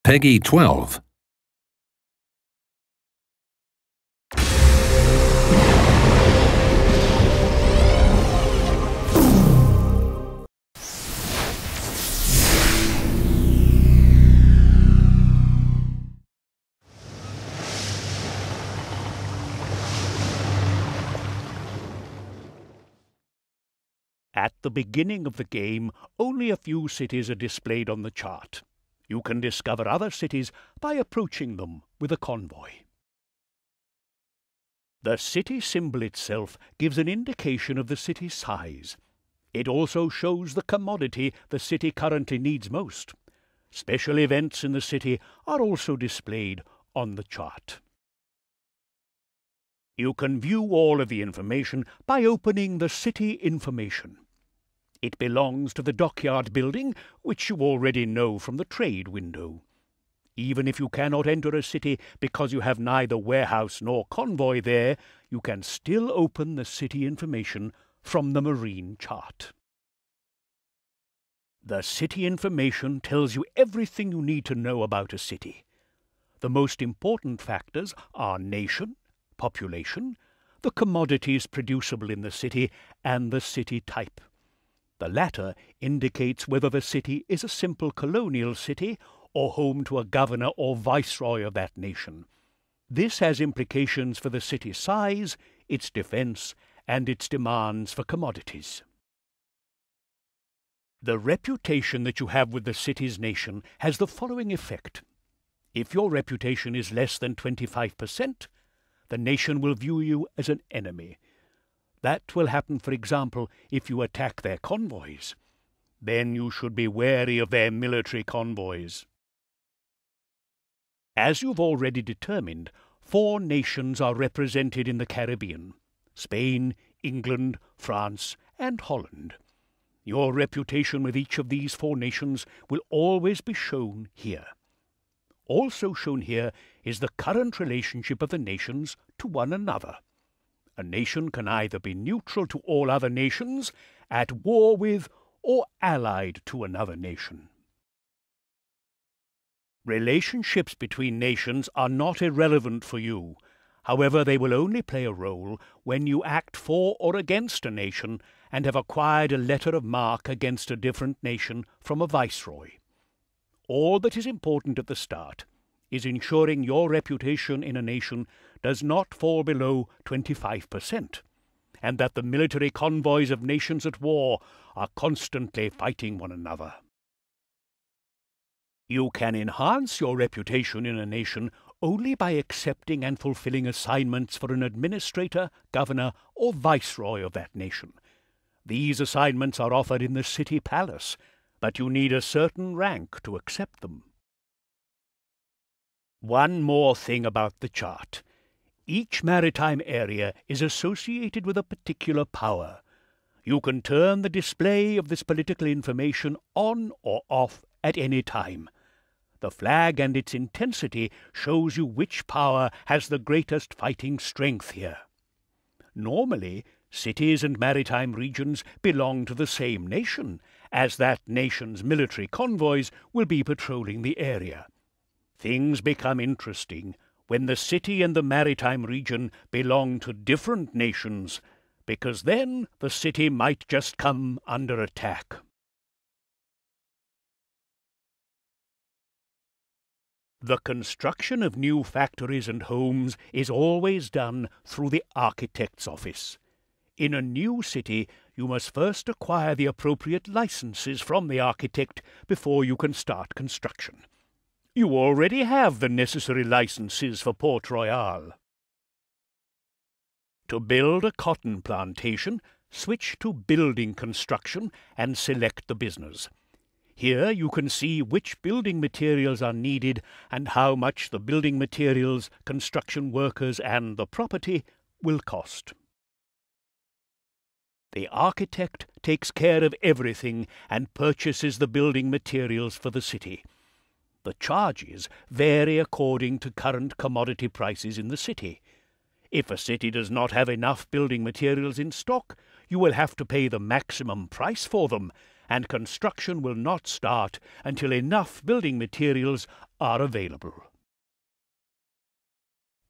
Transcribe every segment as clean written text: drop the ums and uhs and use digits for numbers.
Peggy 12. At the beginning of the game, only a few cities are displayed on the chart. You can discover other cities by approaching them with a convoy. The city symbol itself gives an indication of the city's size. It also shows the commodity the city currently needs most. Special events in the city are also displayed on the chart. You can view all of the information by opening the City Information. It belongs to the dockyard building, which you already know from the trade window. Even if you cannot enter a city because you have neither warehouse nor convoy there, you can still open the City Information from the marine chart. The City Information tells you everything you need to know about a city. The most important factors are nation, population, the commodities producible in the city, and the city type. The latter indicates whether the city is a simple colonial city or home to a governor or viceroy of that nation. This has implications for the city's size, its defense, and its demands for commodities. The reputation that you have with the city's nation has the following effect. If your reputation is less than 25%, the nation will view you as an enemy. That will happen, for example, if you attack their convoys. Then you should be wary of their military convoys. As you've already determined, 4 nations are represented in the Caribbean: Spain, England, France, and Holland. Your reputation with each of these 4 nations will always be shown here. Also shown here is the current relationship of the nations to one another. A nation can either be neutral to all other nations, at war with, or allied to another nation. Relationships between nations are not irrelevant for you. However, they will only play a role when you act for or against a nation and have acquired a letter of marque against a different nation from a viceroy. All that is important at the start is ensuring your reputation in a nation does not fall below 25%, and that the military convoys of nations at war are constantly fighting one another. You can enhance your reputation in a nation only by accepting and fulfilling assignments for an administrator, governor, or viceroy of that nation. These assignments are offered in the city palace, but you need a certain rank to accept them. One more thing about the chart. Each maritime area is associated with a particular power. You can turn the display of this political information on or off at any time. The flag and its intensity shows you which power has the greatest fighting strength here. Normally, cities and maritime regions belong to the same nation, as that nation's military convoys will be patrolling the area. Things become interesting when the city and the maritime region belong to different nations, because then the city might just come under attack. The construction of new factories and homes is always done through the architect's office. In a new city, you must first acquire the appropriate licenses from the architect before you can start construction. You already have the necessary licenses for Port Royale. To build a cotton plantation, switch to Building Construction and select the business. Here you can see which building materials are needed and how much the building materials, construction workers, and the property will cost. The architect takes care of everything and purchases the building materials for the city. The charges vary according to current commodity prices in the city. If a city does not have enough building materials in stock, you will have to pay the maximum price for them, and construction will not start until enough building materials are available.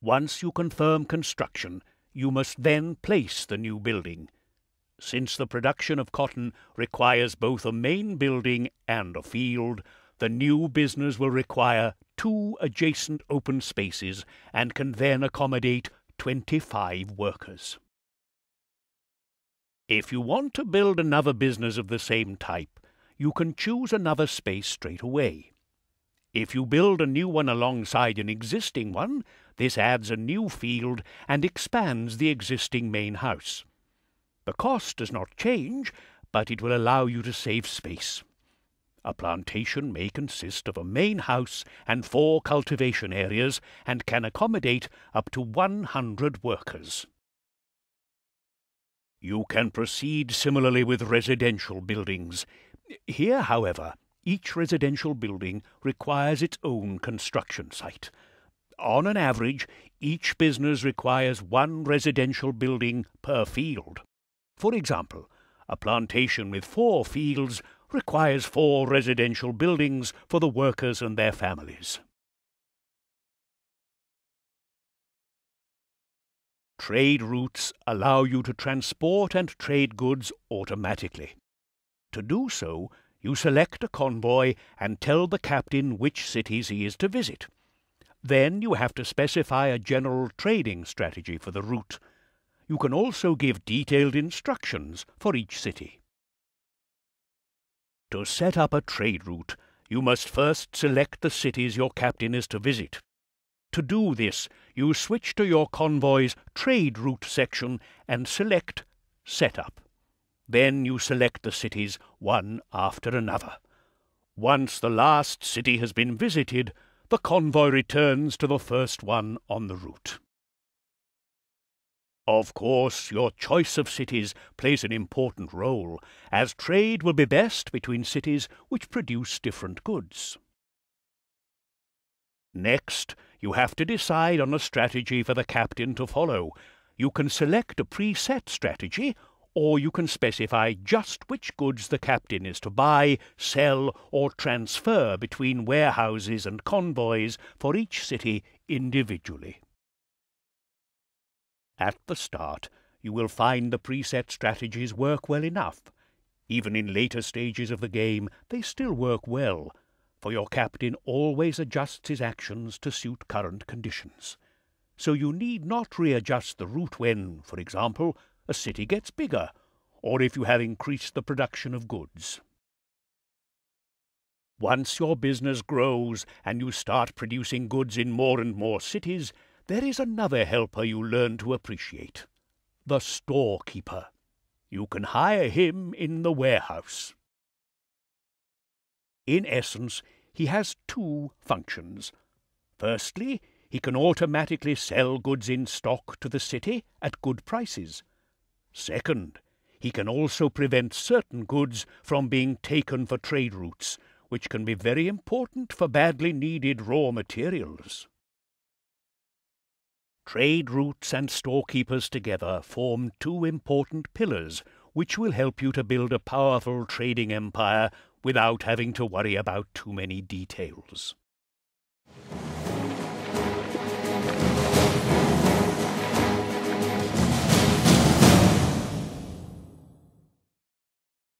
Once you confirm construction, you must then place the new building. Since the production of cotton requires both a main building and a field, the new business will require 2 adjacent open spaces and can then accommodate 25 workers. If you want to build another business of the same type, you can choose another space straight away. If you build a new one alongside an existing one, this adds a new field and expands the existing main house. The cost does not change, but it will allow you to save space. A plantation may consist of a main house and 4 cultivation areas and can accommodate up to 100 workers. You can proceed similarly with residential buildings. Here, however, each residential building requires its own construction site. On an average, each business requires 1 residential building per field. For example, a plantation with 4 fields requires 4 residential buildings for the workers and their families. Trade routes allow you to transport and trade goods automatically. To do so, you select a convoy and tell the captain which cities he is to visit. Then you have to specify a general trading strategy for the route. You can also give detailed instructions for each city. To set up a trade route, you must first select the cities your captain is to visit. To do this, you switch to your convoy's trade route section and select Setup. Then you select the cities one after another. Once the last city has been visited, the convoy returns to the first one on the route. Of course, your choice of cities plays an important role, as trade will be best between cities which produce different goods. Next, you have to decide on a strategy for the captain to follow. You can select a preset strategy, or you can specify just which goods the captain is to buy, sell, or transfer between warehouses and convoys for each city individually. At the start, you will find the preset strategies work well enough. Even in later stages of the game, they still work well, for your captain always adjusts his actions to suit current conditions. So you need not readjust the route when, for example, a city gets bigger, or if you have increased the production of goods. Once your business grows and you start producing goods in more and more cities, there is another helper you learn to appreciate: the storekeeper. You can hire him in the warehouse. In essence, he has 2 functions. Firstly, he can automatically sell goods in stock to the city at good prices. Second, he can also prevent certain goods from being taken for trade routes, which can be very important for badly needed raw materials. Trade routes and storekeepers together form 2 important pillars, which will help you to build a powerful trading empire without having to worry about too many details.